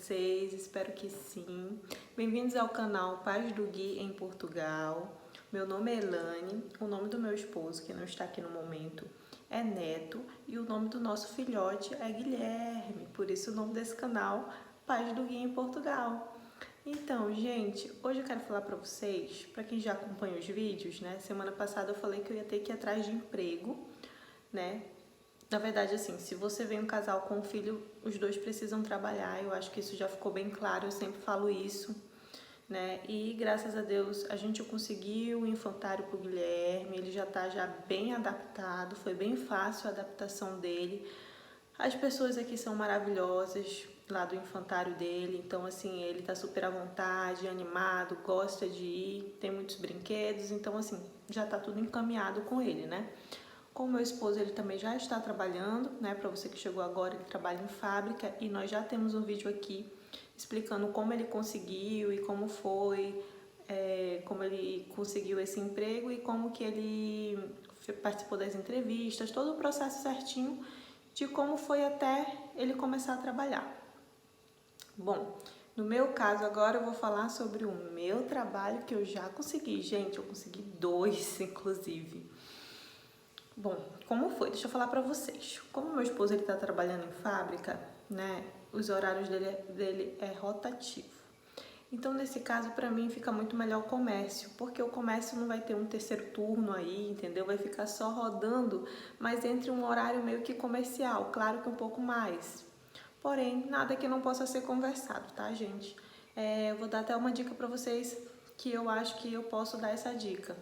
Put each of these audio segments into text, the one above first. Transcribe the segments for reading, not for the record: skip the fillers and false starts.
vocês? Espero que sim. Bem-vindos ao canal Paz do Gui em Portugal. Meu nome é Elane, o nome do meu esposo, que não está aqui no momento, é Neto, e o nome do nosso filhote é Guilherme, por isso o nome desse canal, Paz do Gui em Portugal. Então, gente, hoje eu quero falar para vocês, para quem já acompanha os vídeos, né? Semana passada eu falei que eu ia ter que ir atrás de emprego, né? Na verdade, assim, se você vem um casal com um filho, os dois precisam trabalhar. Eu acho que isso já ficou bem claro, eu sempre falo isso, né? E graças a Deus a gente conseguiu o infantário pro Guilherme, ele já tá bem adaptado, foi bem fácil a adaptação dele. As pessoas aqui são maravilhosas lá do infantário dele, então assim, ele tá super à vontade, animado, gosta de ir, tem muitos brinquedos, então assim, já tá tudo encaminhado com ele, né? Com o meu esposo, ele também já está trabalhando, né? Para você que chegou agora, ele trabalha em fábrica e nós já temos um vídeo aqui explicando como ele conseguiu e como foi, como ele conseguiu esse emprego e como que ele participou das entrevistas, todo o processo certinho de como foi até ele começar a trabalhar. Bom, no meu caso agora eu vou falar sobre o meu trabalho que eu já consegui. Gente, eu consegui 2, inclusive. Bom, como foi? Deixa eu falar pra vocês. Como meu esposo ele tá trabalhando em fábrica, né? Os horários dele é rotativo. Então, nesse caso, pra mim fica muito melhor o comércio, porque o comércio não vai ter um terceiro turno aí, entendeu? Vai ficar só rodando, mas entre um horário meio que comercial, claro que um pouco mais. Porém, nada que não possa ser conversado, tá, gente? Eu vou dar até uma dica pra vocês que eu acho que eu posso dar essa dica.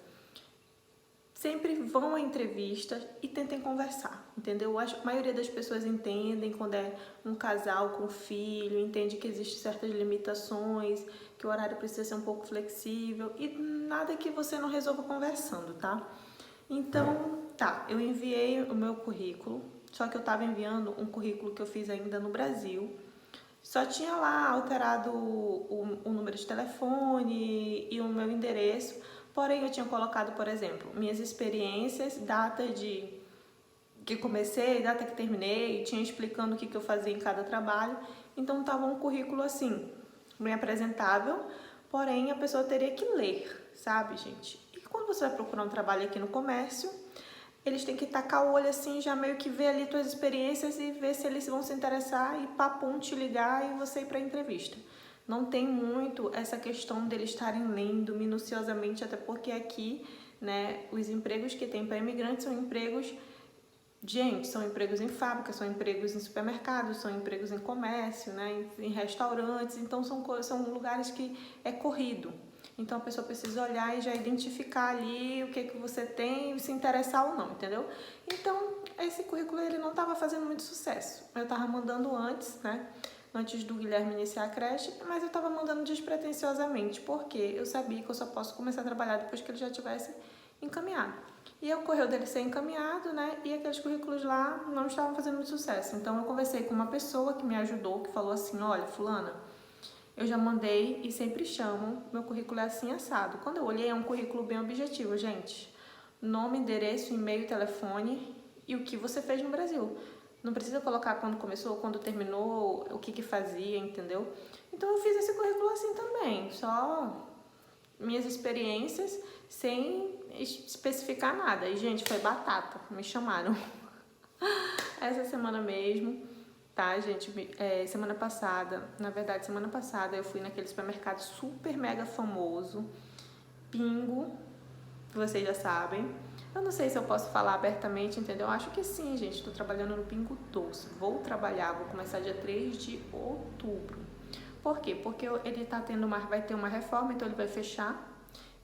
Sempre vão à entrevista e tentem conversar, entendeu? A maioria das pessoas entendem quando é um casal com filho, entende que existem certas limitações, que o horário precisa ser um pouco flexível e nada que você não resolva conversando, tá? Então, tá, eu enviei o meu currículo, só que eu tava enviando um currículo que eu fiz ainda no Brasil. Só tinha lá alterado o número de telefone e o meu endereço, porém eu tinha colocado, por exemplo, minhas experiências, data de que comecei, data que terminei, tinha explicando o que eu fazia em cada trabalho, então estava um currículo assim, bem apresentável, porém a pessoa teria que ler, sabe, gente? E quando você vai procurar um trabalho aqui no comércio, eles têm que tacar o olho assim, já meio que ver ali tuas experiências e ver se eles vão se interessar e papum te ligar e você ir para a entrevista. Não tem muito essa questão deles estarem lendo minuciosamente, até porque aqui, né, os empregos que tem para imigrantes são empregos, gente, são empregos em fábrica, são empregos em supermercados, são empregos em comércio, né, em restaurantes, então são lugares que é corrido. Então a pessoa precisa olhar e já identificar ali o que você tem e se interessar ou não, entendeu? Então esse currículo ele não estava fazendo muito sucesso. Eu estava mandando antes, né? Antes do Guilherme iniciar a creche, mas eu estava mandando despretensiosamente, porque eu sabia que eu só posso começar a trabalhar depois que ele já tivesse encaminhado. E ocorreu dele ser encaminhado, né? E aqueles currículos lá não estavam fazendo muito sucesso. Então eu conversei com uma pessoa que me ajudou, que falou assim, olha, fulana, eu já mandei e sempre chamam, meu currículo é assim assado. Quando eu olhei, é um currículo bem objetivo, gente. Nome, endereço, e-mail, telefone e o que você fez no Brasil. Não precisa colocar quando começou, quando terminou, o que fazia, entendeu? Então eu fiz esse currículo assim também, só minhas experiências sem especificar nada. E, gente, foi batata, me chamaram. Essa semana mesmo. Tá, gente? Semana passada eu fui naquele supermercado super mega famoso, Pingo, vocês já sabem. Eu não sei se eu posso falar abertamente, entendeu? Eu acho que sim, gente. Estou trabalhando no Pingo Doce. Vou começar dia 3 de outubro. Por quê? Porque ele vai ter uma reforma, então ele vai fechar.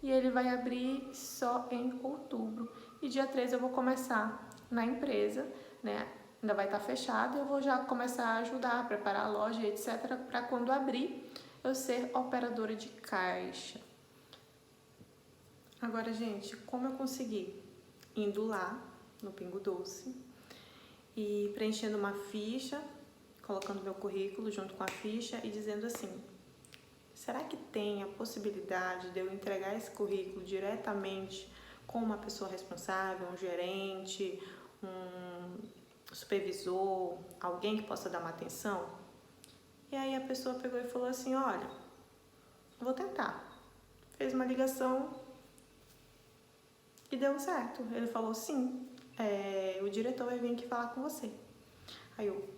E ele vai abrir só em outubro. E dia 3 eu vou começar na empresa, né? Ainda vai estar fechado, eu vou já começar a ajudar, a preparar a loja, etc, para quando abrir eu ser operadora de caixa. Agora, gente, como eu consegui? Indo lá no Pingo Doce e preenchendo uma ficha, colocando meu currículo junto com a ficha e dizendo assim: será que tem a possibilidade de eu entregar esse currículo diretamente com uma pessoa responsável, um gerente, um supervisor, alguém que possa dar uma atenção? E aí a pessoa pegou e falou assim, olha, vou tentar. Fez uma ligação e deu certo. Ele falou, sim, o diretor vai vir aqui falar com você. Aí eu,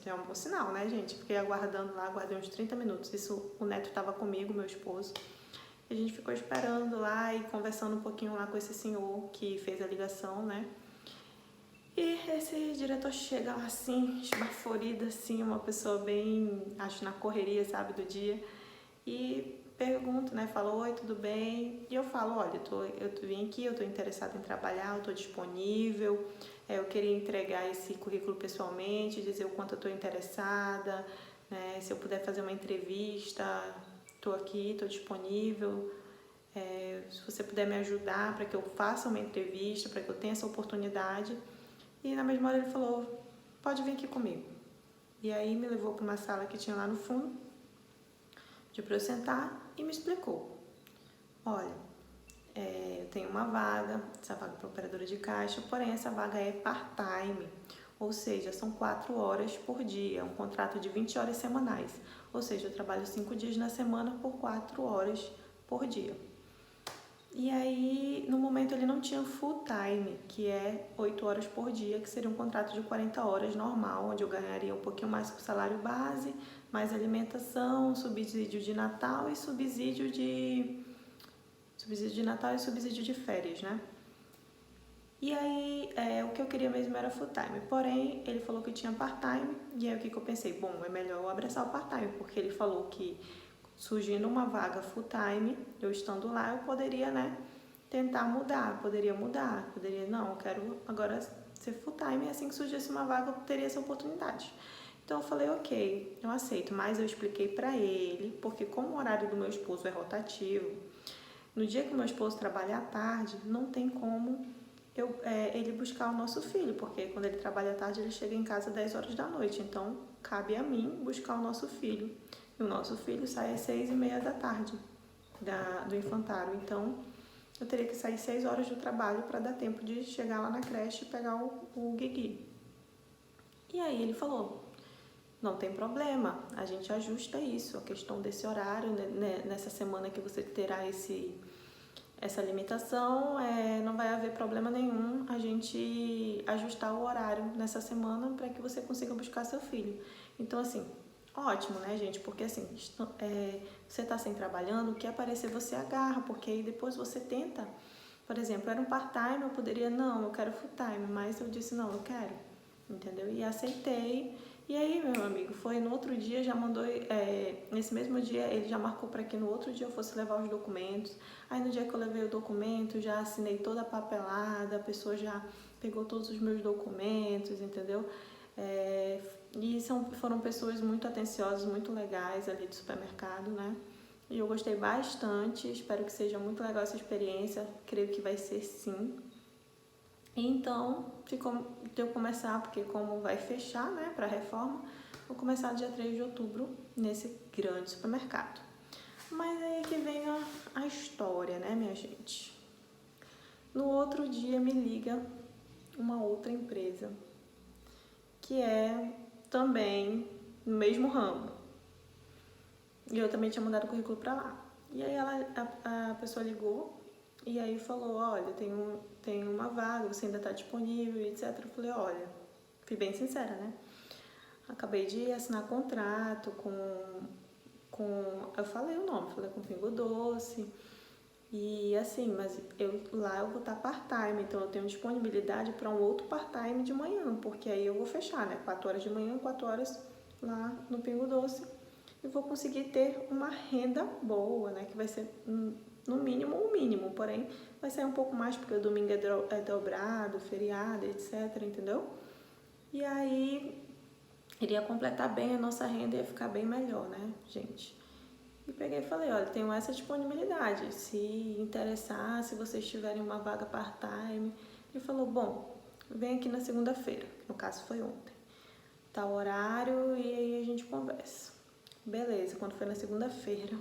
já é um bom sinal, né, gente? Fiquei aguardando lá, aguardei uns 30 minutos. Isso, o Neto estava comigo, meu esposo. A gente ficou esperando lá e conversando um pouquinho lá com esse senhor que fez a ligação, né? E esse diretor chega lá assim, esbaforido, assim, uma pessoa bem, acho, na correria, sabe, do dia. E pergunto, né, falo, oi, tudo bem? E eu falo, olha, eu vim aqui, eu tô interessada em trabalhar, eu tô disponível, eu queria entregar esse currículo pessoalmente, dizer o quanto eu tô interessada, né, se eu puder fazer uma entrevista, tô aqui, tô disponível, se você puder me ajudar para que eu faça uma entrevista, para que eu tenha essa oportunidade. E na mesma hora ele falou, pode vir aqui comigo. E aí me levou para uma sala que tinha lá no fundo, para eu sentar, e me explicou. Olha, eu tenho uma vaga, essa vaga para operadora de caixa, porém essa vaga é part-time, ou seja, são 4 horas por dia, um contrato de 20 horas semanais. Ou seja, eu trabalho 5 dias na semana por 4 horas por dia. E aí, no momento, ele não tinha full time, que é 8 horas por dia, que seria um contrato de 40 horas normal, onde eu ganharia um pouquinho mais que o salário base, mais alimentação, subsídio de Natal e subsídio de Natal e subsídio de férias, né? E aí, o que eu queria mesmo era full time. Porém, ele falou que tinha part-time, e aí o que eu pensei? Bom, é melhor eu abraçar o part-time, porque ele falou que surgindo uma vaga full time, eu estando lá, eu poderia, né, tentar mudar, poderia, não, eu quero agora ser full time, e assim que surgisse uma vaga, eu teria essa oportunidade. Então eu falei, ok, eu aceito, mas eu expliquei pra ele, porque como o horário do meu esposo é rotativo, no dia que o meu esposo trabalha à tarde, não tem como ele buscar o nosso filho, porque quando ele trabalha à tarde, ele chega em casa às 10 horas da noite, então cabe a mim buscar o nosso filho. E o nosso filho sai às 6h30 da tarde do infantário. Então, eu teria que sair 6 horas do trabalho para dar tempo de chegar lá na creche e pegar o Guigui. E aí ele falou, não tem problema, a gente ajusta isso, a questão desse horário, né, nessa semana que você terá essa limitação, não vai haver problema nenhum a gente ajustar o horário nessa semana para que você consiga buscar seu filho. Então, assim, ótimo, né, gente? Porque assim, você está sem trabalhando, o que aparecer você agarra, porque aí depois você tenta. Por exemplo, era um part-time, eu poderia, não, eu quero full-time, mas eu disse, não, eu quero, entendeu? E aceitei. E aí, meu amigo, foi no outro dia, já mandou, nesse mesmo dia, ele já marcou para que no outro dia eu fosse levar os documentos. Aí no dia que eu levei o documento, já assinei toda a papelada, a pessoa já pegou todos os meus documentos, entendeu? E foram pessoas muito atenciosas, muito legais ali do supermercado, né? E eu gostei bastante, espero que seja muito legal essa experiência, creio que vai ser sim. E então, ficou de eu começar, porque como vai fechar, né, para reforma, vou começar dia 3 de outubro nesse grande supermercado. Mas aí que vem a história, né, minha gente? No outro dia me liga uma outra empresa, que é também no mesmo ramo. E eu também tinha mandado o currículo pra lá. E aí a pessoa ligou e aí falou, olha, tem uma vaga, você ainda tá disponível, etc. Eu falei, olha, fui bem sincera, né? Acabei de assinar contrato eu falei o nome, falei com Pingo Doce. E assim, mas lá eu vou estar part-time, então eu tenho disponibilidade para um outro part-time de manhã, porque aí eu vou fechar, né? 4 horas de manhã, 4 horas lá no Pingo Doce. E vou conseguir ter uma renda boa, né? Que vai ser no mínimo o mínimo, porém vai ser um pouco mais porque o domingo é dobrado, feriado, etc, entendeu? E aí iria completar bem a nossa renda e ia ficar bem melhor, né, gente? E peguei e falei, olha, tenho essa disponibilidade, se interessar, se vocês tiverem uma vaga part-time. Ele falou, bom, vem aqui na segunda-feira, no caso foi ontem, tá o horário e aí a gente conversa. Beleza, quando foi na segunda-feira,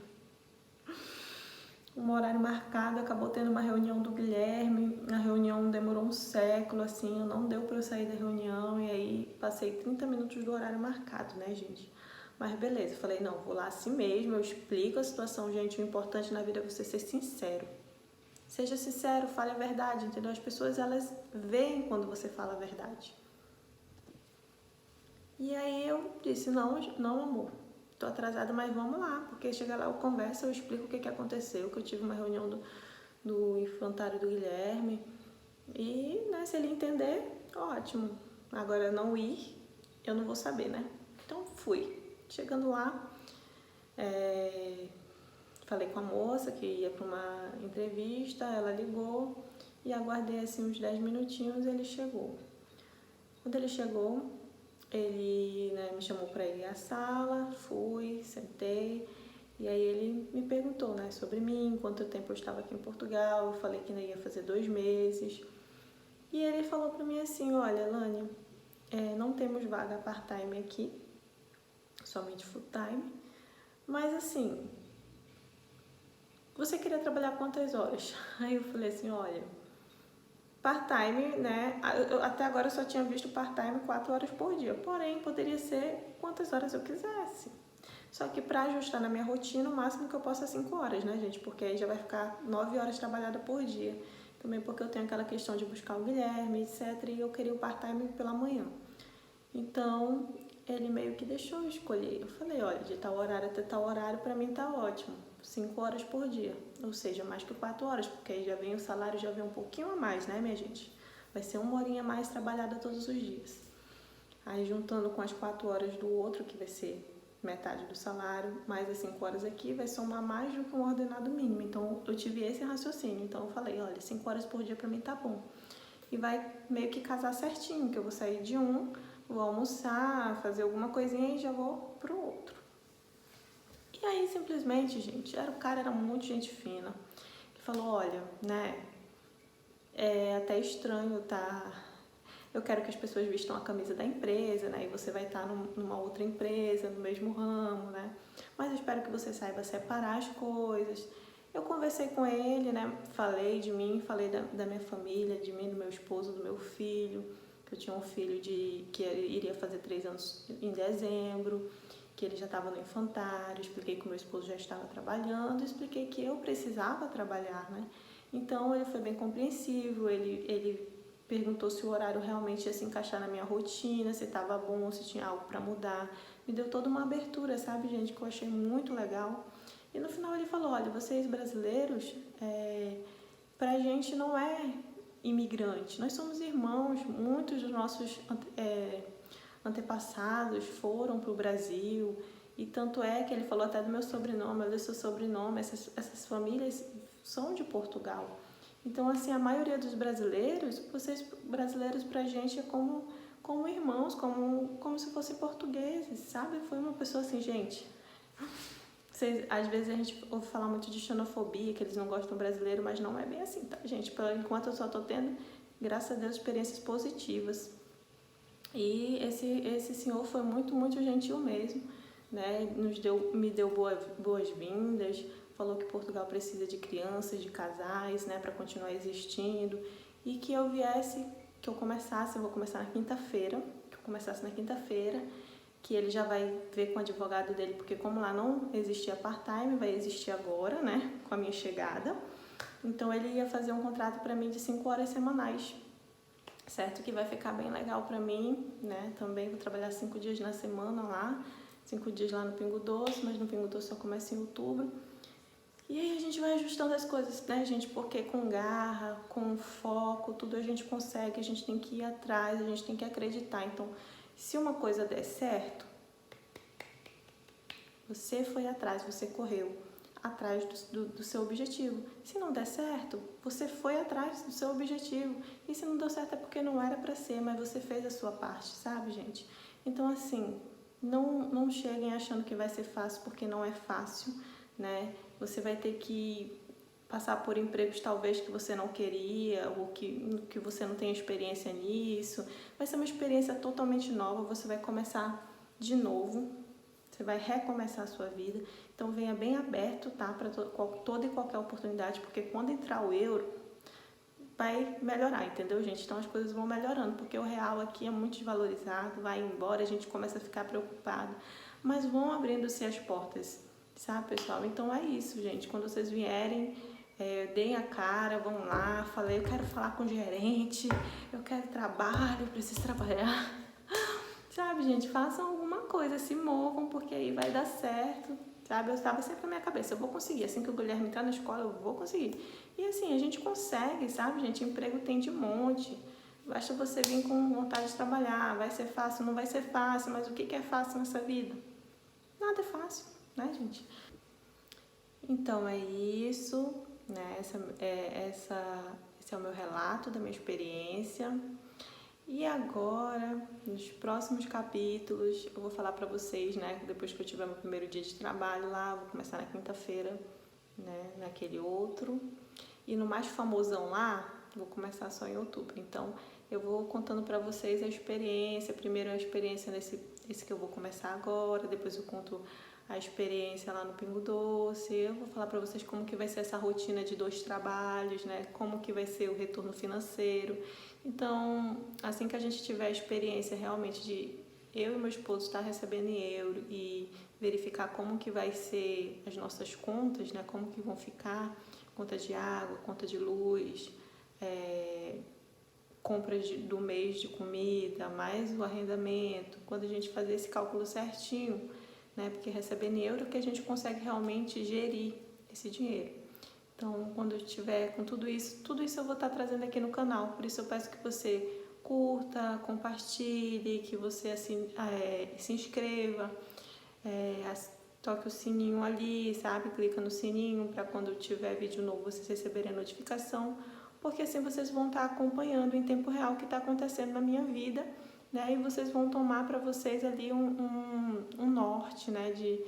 um horário marcado, acabou tendo uma reunião do Guilherme, a reunião demorou um século, assim, não deu pra eu sair da reunião, e aí passei 30 minutos do horário marcado, né, gente? Mas beleza, eu falei, não, vou lá assim mesmo, eu explico a situação, gente, o importante na vida é você ser sincero. Seja sincero, fale a verdade, entendeu? As pessoas, elas veem quando você fala a verdade. E aí eu disse, não, não amor, tô atrasada, mas vamos lá, porque chega lá, eu converso, eu explico o que aconteceu, que eu tive uma reunião do infantário do Guilherme, e, né, se ele entender, ótimo. Agora, não ir, eu não vou saber, né? Então, fui. Chegando lá, falei com a moça que ia para uma entrevista, ela ligou e aguardei assim uns 10 minutinhos e ele chegou. Quando ele chegou, ele, né, me chamou para ir à sala, fui, sentei e aí ele me perguntou, né, sobre mim, quanto tempo eu estava aqui em Portugal, eu falei que ainda ia fazer 2 meses. E ele falou para mim assim, olha, Elane, não temos vaga part-time aqui, somente full-time, mas assim, você queria trabalhar quantas horas? Aí eu falei assim, olha, part-time, né, até agora eu só tinha visto part-time 4 horas por dia, porém poderia ser quantas horas eu quisesse. Só que para ajustar na minha rotina, o máximo que eu posso é 5 horas, né, gente? Porque aí já vai ficar 9 horas trabalhada por dia. Também porque eu tenho aquela questão de buscar o Guilherme, etc. E eu queria o part-time pela manhã. Então, ele meio que deixou eu escolher. Eu falei, olha, de tal horário até tal horário, pra mim tá ótimo. 5 horas por dia. Ou seja, mais que 4 horas, porque aí já vem o salário, já vem um pouquinho a mais, né, minha gente? Vai ser 1 horinha a mais trabalhada todos os dias. Aí, juntando com as 4 horas do outro, que vai ser metade do salário, mais as 5 horas aqui, vai somar mais do que um ordenado mínimo. Então, eu tive esse raciocínio. Então, eu falei, olha, 5 horas por dia pra mim tá bom. E vai meio que casar certinho, que eu vou sair de um, vou almoçar, fazer alguma coisinha e já vou pro outro. E aí, simplesmente, gente, o cara era muito gente fina. Ele falou, olha, né, é até estranho, tá? Eu quero que as pessoas vistam a camisa da empresa, né? E você vai estar numa outra empresa, no mesmo ramo, né? Mas eu espero que você saiba separar as coisas. Eu conversei com ele, né? Falei de mim, falei da minha família, de mim, do meu esposo, do meu filho. Que eu tinha um filho que iria fazer 3 anos em dezembro, que ele já estava no infantário. Expliquei que o meu esposo já estava trabalhando, expliquei que eu precisava trabalhar, né? Então ele foi bem compreensivo, ele perguntou se o horário realmente ia se encaixar na minha rotina, se estava bom, se tinha algo para mudar. Me deu toda uma abertura, sabe, gente, que eu achei muito legal. E no final ele falou, olha, vocês brasileiros, pra gente não é imigrante, nós somos irmãos, muitos dos nossos antepassados foram para o Brasil, e tanto é que ele falou até do meu sobrenome, olha, seu sobrenome, essas famílias são de Portugal. Então, assim, a maioria dos brasileiros, vocês brasileiros pra gente é como irmãos, como se fossem portugueses, sabe? Foi uma pessoa assim, gente. Às vezes a gente ouve falar muito de xenofobia, que eles não gostam do brasileiro, mas não é bem assim, tá, gente? Por enquanto eu só tô tendo, graças a Deus, experiências positivas. E esse senhor foi muito, muito gentil mesmo, né? Me deu boas-vindas, falou que Portugal precisa de crianças, de casais, né, para continuar existindo, e que eu viesse, que eu vou começar na quinta-feira, que ele já vai ver com o advogado dele, porque como lá não existia part-time, vai existir agora, né, com a minha chegada. Então ele ia fazer um contrato para mim de 5 horas semanais, certo? Que vai ficar bem legal para mim, né? Também vou trabalhar 5 dias na semana lá, 5 dias lá no Pingo Doce, mas no Pingo Doce só começa em outubro. E aí a gente vai ajustando as coisas, né, gente? Porque com garra, com foco, tudo a gente consegue, a gente tem que ir atrás, a gente tem que acreditar. Então, se uma coisa der certo, você foi atrás, você correu atrás do seu objetivo. Se não der certo, você foi atrás do seu objetivo. E se não deu certo é porque não era para ser, mas você fez a sua parte, sabe, gente? Então, assim, não cheguem achando que vai ser fácil, porque não é fácil, né? Você vai ter que passar por empregos talvez que você não queria, ou que você não tem experiência nisso. Vai ser uma experiência totalmente nova, você vai começar de novo, você vai recomeçar a sua vida. Então venha bem aberto, tá, para toda e qualquer oportunidade, porque quando entrar o euro, vai melhorar, entendeu, gente? Então as coisas vão melhorando, porque o real aqui é muito desvalorizado, vai embora, a gente começa a ficar preocupado. mas vão abrindo-se as portas, sabe, pessoal? Então é isso, gente. Quando vocês vierem, deem a cara, vão lá, falei, eu quero falar com o gerente, eu quero trabalho, eu preciso trabalhar. Sabe, gente, façam alguma coisa, se movam, porque aí vai dar certo, sabe? Eu estava sempre na minha cabeça, eu vou conseguir, assim que o Guilherme entrar na escola, eu vou conseguir. E assim, a gente consegue, sabe, gente? Emprego tem de monte. Basta você vir com vontade de trabalhar. Vai ser fácil, não vai ser fácil, mas o que é fácil nessa vida? Nada é fácil, né, gente? Então é isso, né? Esse é o meu relato da minha experiência. E agora, nos próximos capítulos, eu vou falar pra vocês, né? Depois que eu tiver meu primeiro dia de trabalho lá, vou começar na quinta-feira, né? Naquele outro. E no mais famosão lá, vou começar só em outubro. Então, eu vou contando pra vocês a experiência. Primeiro a experiência esse que eu vou começar agora, depois eu conto a experiência lá no Pingo Doce. Eu vou falar pra vocês como que vai ser essa rotina de 2 trabalhos, né? Como que vai ser o retorno financeiro. Então, assim que a gente tiver a experiência realmente de eu e meu esposo estar recebendo em euro e verificar como que vai ser as nossas contas, né? Como que vão ficar, conta de água, conta de luz, compras do mês de comida, mais o arrendamento, quando a gente fazer esse cálculo certinho, né? Porque recebendo em euro que a gente consegue realmente gerir esse dinheiro. Então, quando eu estiver com tudo isso eu vou estar trazendo aqui no canal. Por isso eu peço que você curta, compartilhe, que você assim, se inscreva, toque o sininho ali, sabe? Clica no sininho para quando tiver vídeo novo vocês receberem a notificação, porque assim vocês vão estar acompanhando em tempo real o que está acontecendo na minha vida, né? E vocês vão tomar para vocês ali um norte, né? De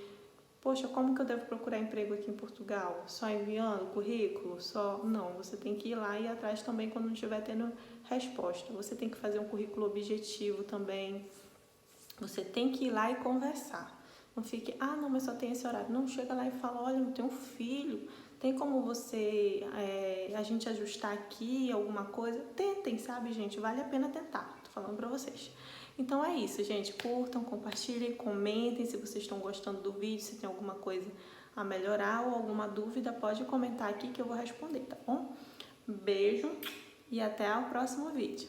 poxa, como que eu devo procurar emprego aqui em Portugal? Só enviando currículo? Não, você tem que ir lá e ir atrás também quando não estiver tendo resposta. Você tem que fazer um currículo objetivo também. Você tem que ir lá e conversar. Não fique, não, mas só tem esse horário. Não, chega lá e fala, olha, eu tenho um filho, tem como a gente ajustar aqui alguma coisa? Tentem, sabe, gente? Vale a pena tentar. Tô falando pra vocês. Então é isso, gente. Curtam, compartilhem, comentem se vocês estão gostando do vídeo, se tem alguma coisa a melhorar ou alguma dúvida, pode comentar aqui que eu vou responder, tá bom? Beijo e até o próximo vídeo.